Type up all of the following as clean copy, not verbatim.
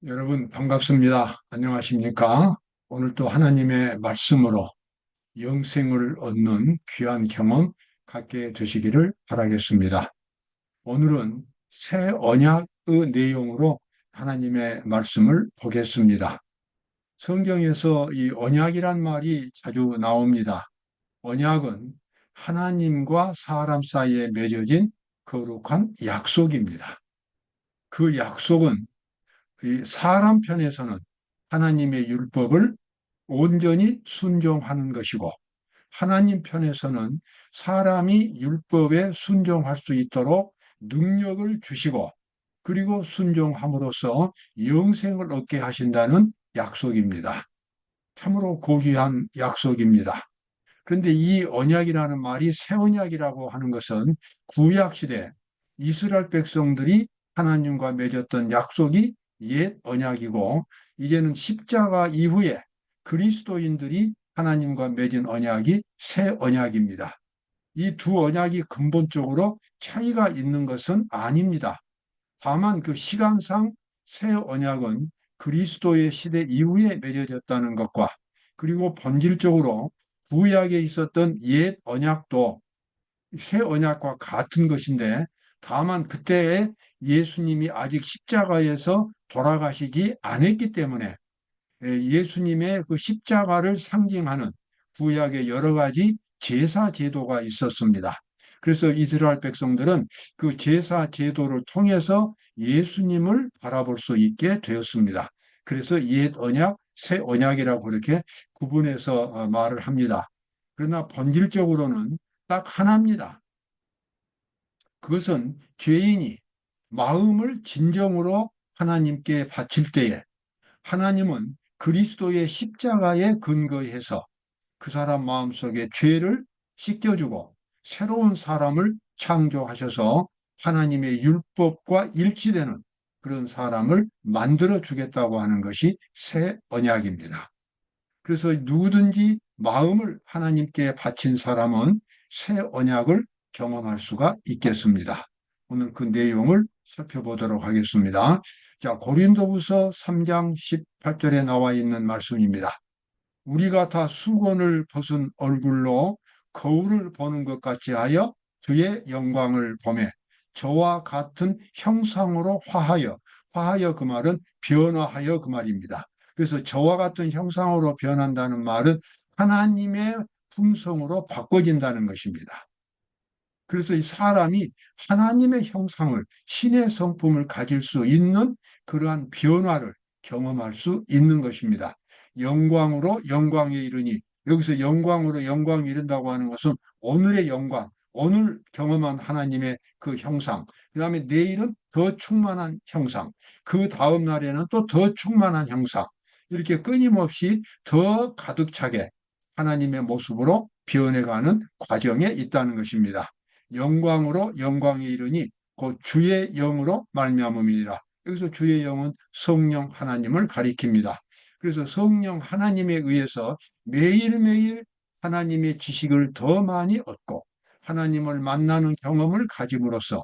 여러분 반갑습니다. 안녕하십니까? 오늘 또 하나님의 말씀으로 영생을 얻는 귀한 경험 갖게 되시기를 바라겠습니다. 오늘은 새 언약의 내용으로 하나님의 말씀을 보겠습니다. 성경에서 이 언약이란 말이 자주 나옵니다. 언약은 하나님과 사람 사이에 맺어진 거룩한 약속입니다. 그 약속은 이 사람 편에서는 하나님의 율법을 온전히 순종하는 것이고, 하나님 편에서는 사람이 율법에 순종할 수 있도록 능력을 주시고, 그리고 순종함으로써 영생을 얻게 하신다는 약속입니다. 참으로 고귀한 약속입니다. 그런데 이 언약이라는 말이 새 언약이라고 하는 것은 구약 시대 이스라엘 백성들이 하나님과 맺었던 약속이 옛 언약이고, 이제는 십자가 이후에 그리스도인들이 하나님과 맺은 언약이 새 언약입니다. 이 두 언약이 근본적으로 차이가 있는 것은 아닙니다. 다만 그 시간상 새 언약은 그리스도의 시대 이후에 맺어졌다는 것과, 그리고 본질적으로 구약에 있었던 옛 언약도 새 언약과 같은 것인데, 다만 그때에 예수님이 아직 십자가에서 돌아가시지 않았기 때문에 예수님의 그 십자가를 상징하는 구약의 여러 가지 제사 제도가 있었습니다. 그래서 이스라엘 백성들은 그 제사 제도를 통해서 예수님을 바라볼 수 있게 되었습니다. 그래서 옛 언약, 새 언약이라고 그렇게 구분해서 말을 합니다. 그러나 본질적으로는 딱 하나입니다. 그것은 죄인이 마음을 진정으로 하나님께 바칠 때에 하나님은 그리스도의 십자가에 근거해서 그 사람 마음속에 죄를 씻겨주고 새로운 사람을 창조하셔서 하나님의 율법과 일치되는 그런 사람을 만들어 주겠다고 하는 것이 새 언약입니다. 그래서 누구든지 마음을 하나님께 바친 사람은 새 언약을 경험할 수가 있겠습니다. 오늘 그 내용을 살펴보도록 하겠습니다. 자, 고린도후서 3장 18절에 나와 있는 말씀입니다. 우리가 다 수건을 벗은 얼굴로 거울을 보는 것 같이 하여 그의 영광을 보매 저와 같은 형상으로 화하여 그 말은 변화하여 그 말입니다. 그래서 저와 같은 형상으로 변한다는 말은 하나님의 품성으로 바꿔진다는 것입니다. 그래서 이 사람이 하나님의 형상을, 신의 성품을 가질 수 있는 그러한 변화를 경험할 수 있는 것입니다. 영광으로 영광에 이르니, 여기서 영광으로 영광에 이른다고 하는 것은 오늘의 영광, 오늘 경험한 하나님의 그 형상, 그 다음에 내일은 더 충만한 형상, 그 다음 날에는 또 더 충만한 형상, 이렇게 끊임없이 더 가득 차게 하나님의 모습으로 변해가는 과정에 있다는 것입니다. 영광으로 영광에 이르니 곧 주의 영으로 말미암음이니라. 여기서 주의 영은 성령 하나님을 가리킵니다. 그래서 성령 하나님에 의해서 매일매일 하나님의 지식을 더 많이 얻고 하나님을 만나는 경험을 가짐으로써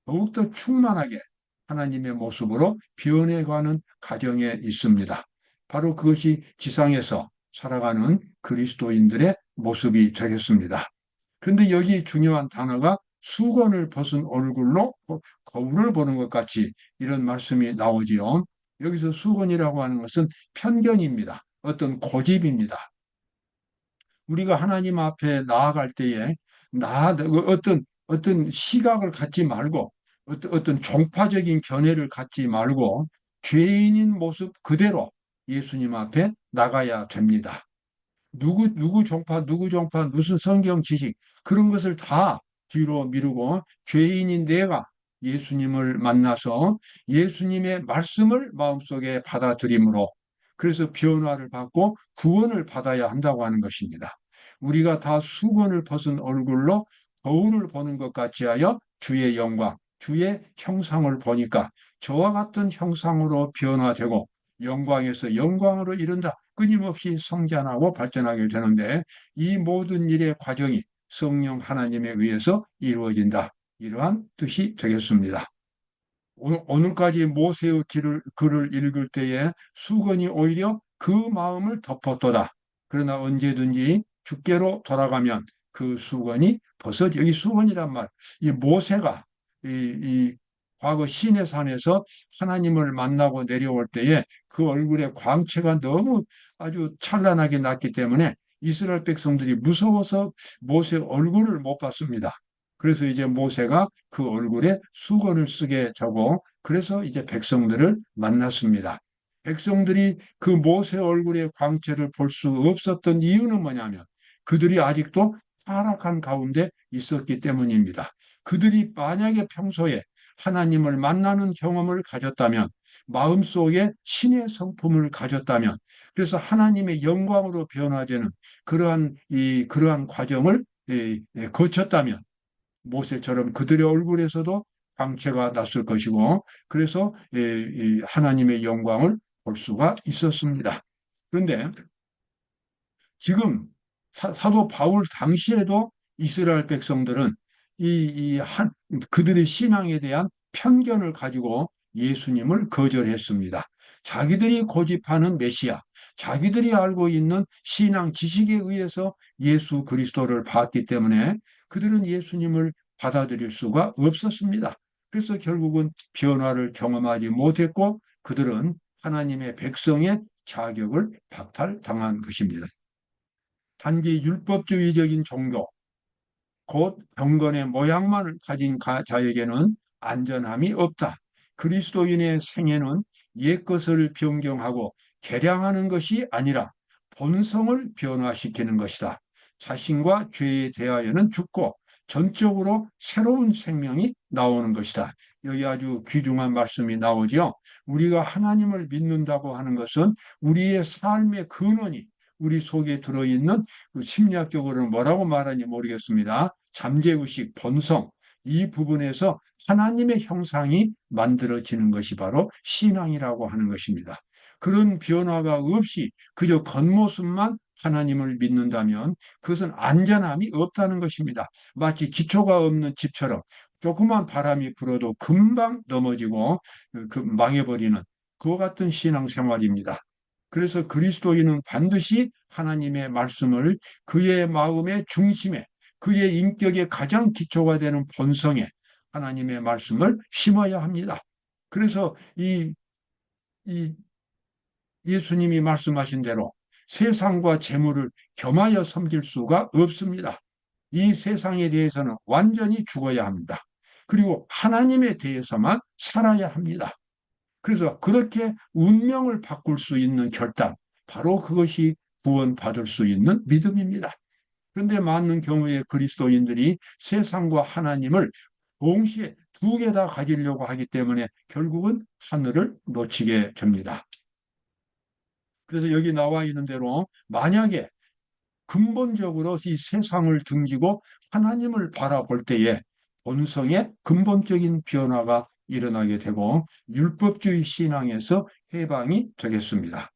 더욱더 충만하게 하나님의 모습으로 변해가는 과정에 있습니다. 바로 그것이 지상에서 살아가는 그리스도인들의 모습이 되겠습니다. 그런데 여기 중요한 단어가 수건을 벗은 얼굴로 거울을 보는 것 같이 이런 말씀이 나오지요. 여기서 수건이라고 하는 것은 편견입니다. 어떤 고집입니다. 우리가 하나님 앞에 나아갈 때에 어떤 시각을 갖지 말고 어떤 종파적인 견해를 갖지 말고 죄인인 모습 그대로 예수님 앞에 나가야 됩니다. 누구 종파, 무슨 성경 지식, 그런 것을 다 뒤로 미루고 죄인인 내가 예수님을 만나서 예수님의 말씀을 마음속에 받아들임으로, 그래서 변화를 받고 구원을 받아야 한다고 하는 것입니다. 우리가 다 수건을 벗은 얼굴로 거울을 보는 것 같이 하여 주의 영광, 주의 형상을 보니까 저와 같은 형상으로 변화되고 영광에서 영광으로 이른다. 끊임없이 성장하고 발전하게 되는데, 이 모든 일의 과정이 성령 하나님에 의해서 이루어진다. 이러한 뜻이 되겠습니다. 오늘까지 모세의 글을 읽을 때에 수건이 오히려 그 마음을 덮었도다. 그러나 언제든지 주께로 돌아가면 그 수건이 여기 수건이란 말, 이 모세가 이 과거 시내산에서 하나님을 만나고 내려올 때에 그 얼굴에 광채가 너무 아주 찬란하게 났기 때문에 이스라엘 백성들이 무서워서 모세 얼굴을 못 봤습니다. 그래서 이제 모세가 그 얼굴에 수건을 쓰게 하고 그래서 이제 백성들을 만났습니다. 백성들이 그 모세 얼굴의 광채를 볼 수 없었던 이유는 뭐냐면 그들이 아직도 타락한 가운데 있었기 때문입니다. 그들이 만약에 평소에 하나님을 만나는 경험을 가졌다면 마음속에 신의 성품을 가졌다면 그래서 하나님의 영광으로 변화되는 그러한 과정을 거쳤다면 모세처럼 그들의 얼굴에서도 광채가 났을 것이고 그래서 이 하나님의 영광을 볼 수가 있었습니다. 그런데 지금 사도 바울 당시에도 이스라엘 백성들은 그들의 신앙에 대한 편견을 가지고 예수님을 거절했습니다. 자기들이 고집하는 메시아, 자기들이 알고 있는 신앙 지식에 의해서 예수 그리스도를 봤기 때문에 그들은 예수님을 받아들일 수가 없었습니다. 그래서 결국은 변화를 경험하지 못했고 그들은 하나님의 백성의 자격을 박탈당한 것입니다. 단지 율법주의적인 종교, 곧 경건의 모양만을 가진 자에게는 안전함이 없다. 그리스도인의 생애는 옛것을 변경하고 개량하는 것이 아니라 본성을 변화시키는 것이다. 자신과 죄에 대하여는 죽고 전적으로 새로운 생명이 나오는 것이다. 여기 아주 귀중한 말씀이 나오죠. 우리가 하나님을 믿는다고 하는 것은 우리의 삶의 근원이 우리 속에 들어있는 심리학적으로는 뭐라고 말하는지 모르겠습니다. 잠재의식, 본성, 이 부분에서 하나님의 형상이 만들어지는 것이 바로 신앙이라고 하는 것입니다. 그런 변화가 없이 그저 겉모습만 하나님을 믿는다면 그것은 안전함이 없다는 것입니다. 마치 기초가 없는 집처럼 조그만 바람이 불어도 금방 넘어지고 망해버리는 그와 같은 신앙생활입니다. 그래서 그리스도인은 반드시 하나님의 말씀을 그의 마음의 중심에 그의 인격의 가장 기초가 되는 본성에 하나님의 말씀을 심어야 합니다. 그래서 이 예수님이 말씀하신 대로 세상과 재물을 겸하여 섬길 수가 없습니다. 이 세상에 대해서는 완전히 죽어야 합니다. 그리고 하나님에 대해서만 살아야 합니다. 그래서 그렇게 운명을 바꿀 수 있는 결단, 바로 그것이 구원받을 수 있는 믿음입니다. 그런데 많은 경우에 그리스도인들이 세상과 하나님을 동시에 두 개 다 가지려고 하기 때문에 결국은 하늘을 놓치게 됩니다. 그래서 여기 나와 있는 대로 만약에 근본적으로 이 세상을 등지고 하나님을 바라볼 때에 본성의 근본적인 변화가 일어나게 되고 율법주의 신앙에서 해방이 되겠습니다.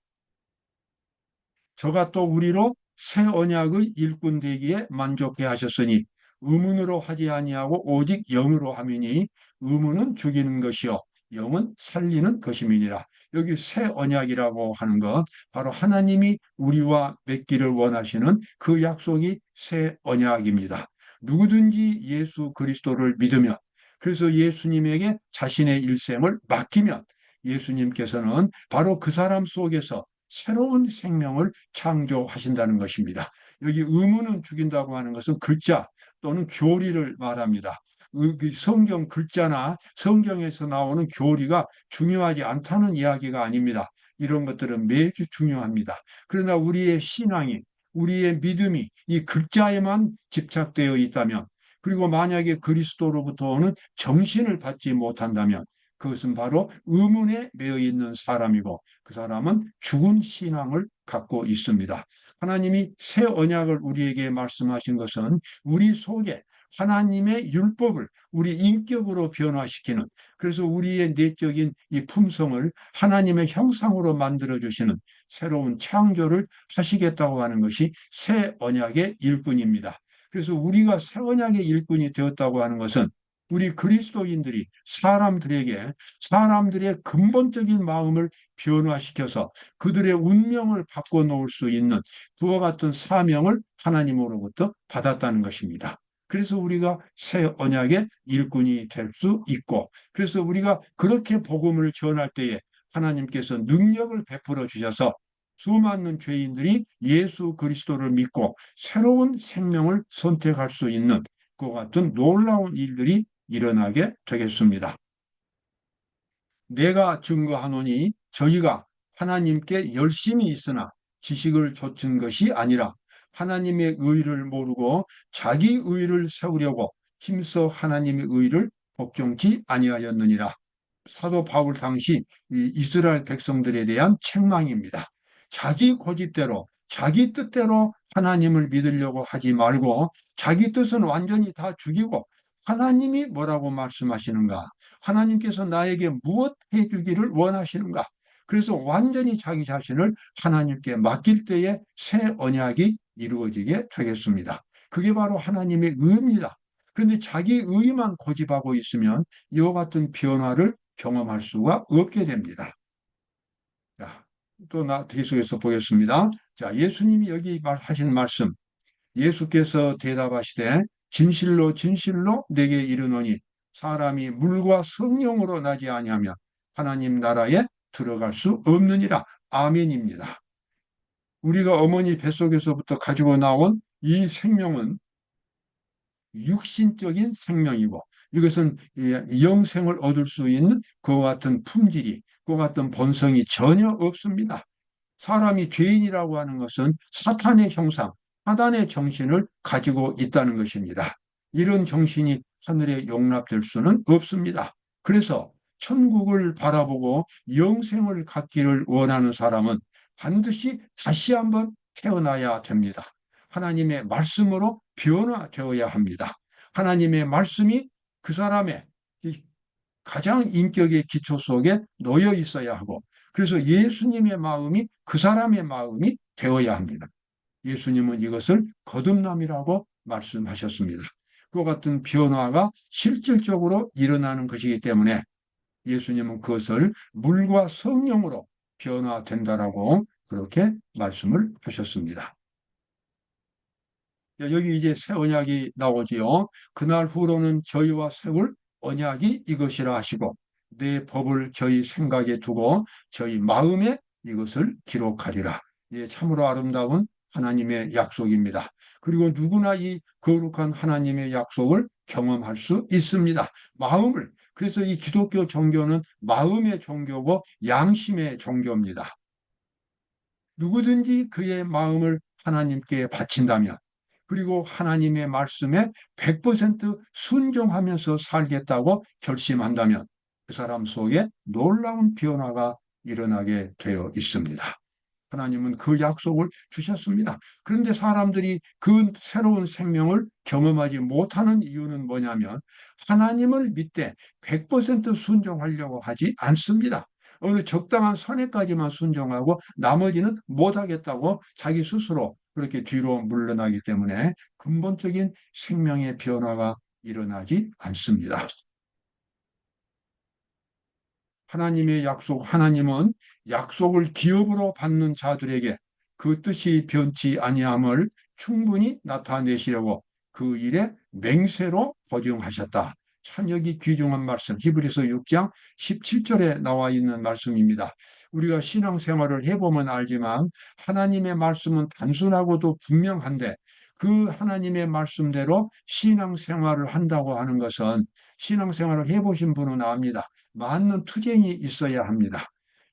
저가 또 우리로 새 언약의 일꾼 되기에 만족해 하셨으니 의문으로 하지 아니하고 오직 영으로 함이니 의문은 죽이는 것이요 영은 살리는 것임이니라. 여기 새 언약이라고 하는 것 바로 하나님이 우리와 맺기를 원하시는 그 약속이 새 언약입니다. 누구든지 예수 그리스도를 믿으면 그래서 예수님에게 자신의 일생을 맡기면 예수님께서는 바로 그 사람 속에서 새로운 생명을 창조하신다는 것입니다. 여기 의문은 죽인다고 하는 것은 글자 또는 교리를 말합니다. 성경 글자나 성경에서 나오는 교리가 중요하지 않다는 이야기가 아닙니다. 이런 것들은 매주 중요합니다. 그러나 우리의 신앙이, 우리의 믿음이 이 글자에만 집착되어 있다면, 그리고 만약에 그리스도로부터 오는 정신을 받지 못한다면, 그것은 바로 의문에 매여 있는 사람이고 그 사람은 죽은 신앙을 갖고 있습니다. 하나님이 새 언약을 우리에게 말씀하신 것은 우리 속에 하나님의 율법을 우리 인격으로 변화시키는 그래서 우리의 내적인 이 품성을 하나님의 형상으로 만들어 주시는 새로운 창조를 하시겠다고 하는 것이 새 언약의 일꾼입니다. 그래서 우리가 새 언약의 일꾼이 되었다고 하는 것은 우리 그리스도인들이 사람들의 근본적인 마음을 변화시켜서 그들의 운명을 바꿔놓을 수 있는 그와 같은 사명을 하나님으로부터 받았다는 것입니다. 그래서 우리가 새 언약의 일꾼이 될 수 있고, 그래서 우리가 그렇게 복음을 전할 때에 하나님께서 능력을 베풀어 주셔서 수많은 죄인들이 예수 그리스도를 믿고 새로운 생명을 선택할 수 있는 그 같은 놀라운 일들이 일어나게 되겠습니다. 내가 증거하노니 저희가 하나님께 열심히 있으나 지식을 좇은 것이 아니라 하나님의 의를 모르고 자기 의를 세우려고 힘써 하나님의 의를 복종치 아니하였느니라. 사도 바울 당시 이 이스라엘 백성들에 대한 책망입니다. 자기 고집대로, 자기 뜻대로 하나님을 믿으려고 하지 말고 자기 뜻은 완전히 다 죽이고 하나님이 뭐라고 말씀하시는가? 하나님께서 나에게 무엇 해주기를 원하시는가? 그래서 완전히 자기 자신을 하나님께 맡길 때에 새 언약이 이루어지게 되겠습니다. 그게 바로 하나님의 의입니다. 그런데 자기 의만 고집하고 있으면 이와 같은 변화를 경험할 수가 없게 됩니다. 자, 또 계속해서 보겠습니다. 자, 예수님이 여기 하신 말씀, 예수께서 대답하시되 진실로 진실로 내게 이르노니 사람이 물과 성령으로 나지 아니하면 하나님 나라에 들어갈 수 없느니라. 아멘입니다. 우리가 어머니 뱃속에서부터 가지고 나온 이 생명은 육신적인 생명이고 이것은 영생을 얻을 수 있는 그와 같은 품질이, 그와 같은 본성이 전혀 없습니다. 사람이 죄인이라고 하는 것은 사탄의 형상, 사단의 정신을 가지고 있다는 것입니다. 이런 정신이 하늘에 용납될 수는 없습니다. 그래서 천국을 바라보고 영생을 갖기를 원하는 사람은 반드시 다시 한번 태어나야 됩니다. 하나님의 말씀으로 변화되어야 합니다. 하나님의 말씀이 그 사람의 가장 인격의 기초 속에 놓여 있어야 하고, 그래서 예수님의 마음이 그 사람의 마음이 되어야 합니다. 예수님은 이것을 거듭남이라고 말씀하셨습니다. 그와 같은 변화가 실질적으로 일어나는 것이기 때문에 예수님은 그것을 물과 성령으로 변화된다라고 그렇게 말씀을 하셨습니다. 여기 이제 새 언약이 나오지요. 그날 후로는 저희와 세울 언약이 이것이라 하시고 내 법을 저희 생각에 두고 저희 마음에 이것을 기록하리라. 예, 참으로 아름다운 하나님의 약속입니다. 그리고 누구나 이 거룩한 하나님의 약속을 경험할 수 있습니다. 마음을. 그래서 이 기독교 종교는 마음의 종교고 양심의 종교입니다. 누구든지 그의 마음을 하나님께 바친다면 그리고 하나님의 말씀에 100% 순종하면서 살겠다고 결심한다면 그 사람 속에 놀라운 변화가 일어나게 되어 있습니다. 하나님은 그 약속을 주셨습니다. 그런데 사람들이 그 새로운 생명을 경험하지 못하는 이유는 뭐냐면 하나님을 믿되 100% 순종하려고 하지 않습니다. 어느 적당한 선에까지만 순종하고 나머지는 못하겠다고 자기 스스로 그렇게 뒤로 물러나기 때문에 근본적인 생명의 변화가 일어나지 않습니다. 하나님의 약속, 하나님은 약속을 기업으로 받는 자들에게 그 뜻이 변치 아니함을 충분히 나타내시려고 그 일에 맹세로 보증하셨다. 참 여기 귀중한 말씀, 히브리서 6장 17절에 나와 있는 말씀입니다. 우리가 신앙생활을 해보면 알지만 하나님의 말씀은 단순하고도 분명한데 그 하나님의 말씀대로 신앙생활을 한다고 하는 것은 신앙생활을 해보신 분은 압니다. 맞는 투쟁이 있어야 합니다.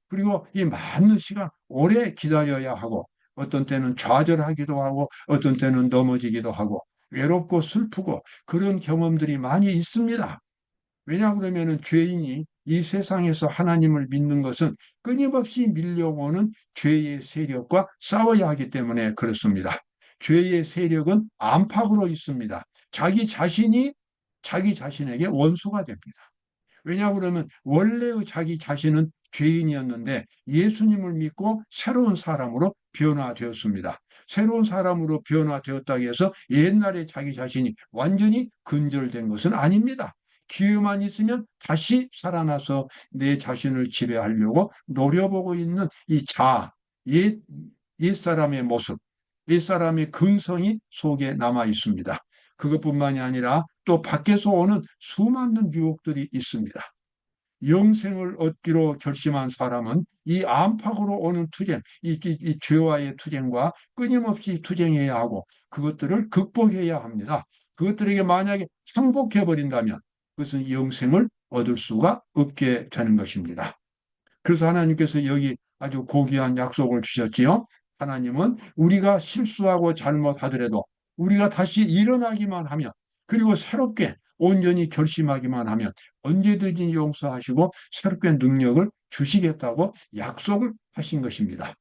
그리고 이 많은 시간 오래 기다려야 하고 어떤 때는 좌절하기도 하고 어떤 때는 넘어지기도 하고 외롭고 슬프고 그런 경험들이 많이 있습니다. 왜냐 그러면은 죄인이 이 세상에서 하나님을 믿는 것은 끊임없이 밀려오는 죄의 세력과 싸워야 하기 때문에 그렇습니다. 죄의 세력은 안팎으로 있습니다. 자기 자신이 자기 자신에게 원수가 됩니다. 왜냐 그러면 원래의 자기 자신은 죄인이었는데 예수님을 믿고 새로운 사람으로 변화되었습니다. 새로운 사람으로 변화되었다고 해서 옛날에 자기 자신이 완전히 근절된 것은 아닙니다. 기회만 있으면 다시 살아나서 내 자신을 지배하려고 노려보고 있는 이 옛, 옛사람의 모습, 옛사람의 근성이 속에 남아 있습니다. 그것뿐만이 아니라 또 밖에서 오는 수많은 유혹들이 있습니다. 영생을 얻기로 결심한 사람은 이 안팎으로 오는 투쟁, 이 죄와의 투쟁과 끊임없이 투쟁해야 하고 그것들을 극복해야 합니다. 그것들에게 만약에 항복해버린다면 그것은 영생을 얻을 수가 없게 되는 것입니다. 그래서 하나님께서 여기 아주 고귀한 약속을 주셨지요. 하나님은 우리가 실수하고 잘못하더라도 우리가 다시 일어나기만 하면 그리고 새롭게 온전히 결심하기만 하면 언제든지 용서하시고 새롭게 능력을 주시겠다고 약속을 하신 것입니다.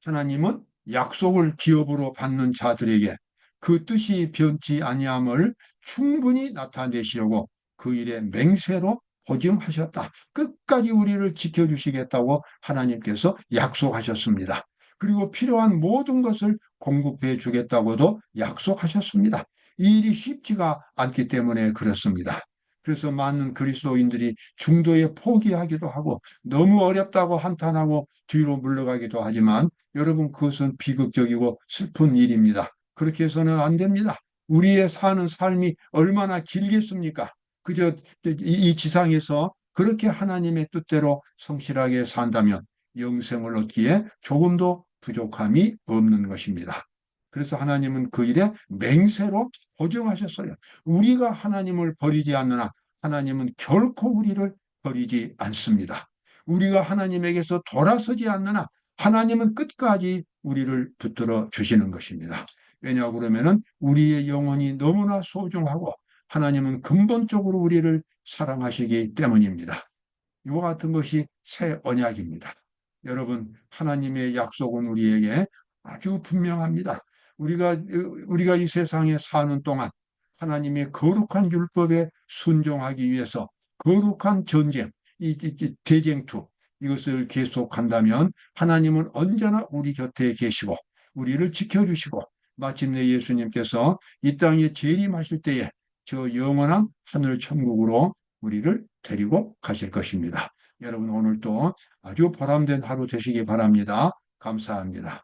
하나님은 약속을 기업으로 받는 자들에게 그 뜻이 변치 아니함을 충분히 나타내시려고 그 일에 맹세로 보증하셨다. 끝까지 우리를 지켜주시겠다고 하나님께서 약속하셨습니다. 그리고 필요한 모든 것을 공급해 주겠다고도 약속하셨습니다. 이 일이 쉽지가 않기 때문에 그렇습니다. 그래서 많은 그리스도인들이 중도에 포기하기도 하고 너무 어렵다고 한탄하고 뒤로 물러가기도 하지만 여러분, 그것은 비극적이고 슬픈 일입니다. 그렇게 해서는 안 됩니다. 우리의 사는 삶이 얼마나 길겠습니까? 그저 이 지상에서 그렇게 하나님의 뜻대로 성실하게 산다면 영생을 얻기에 조금도 부족함이 없는 것입니다. 그래서 하나님은 그 일에 맹세로 보증하셨어요. 우리가 하나님을 버리지 않느나 하나님은 결코 우리를 버리지 않습니다. 우리가 하나님에게서 돌아서지 않느나 하나님은 끝까지 우리를 붙들어 주시는 것입니다. 왜냐 그러면은 우리의 영혼이 너무나 소중하고 하나님은 근본적으로 우리를 사랑하시기 때문입니다. 이와 같은 것이 새 언약입니다. 여러분, 하나님의 약속은 우리에게 아주 분명합니다. 우리가 이 세상에 사는 동안 하나님의 거룩한 율법에 순종하기 위해서 거룩한 전쟁, 이 대쟁투, 이것을 계속한다면 하나님은 언제나 우리 곁에 계시고 우리를 지켜주시고 마침내 예수님께서 이 땅에 재림하실 때에 저 영원한 하늘 천국으로 우리를 데리고 가실 것입니다. 여러분 오늘도 아주 보람된 하루 되시기 바랍니다. 감사합니다.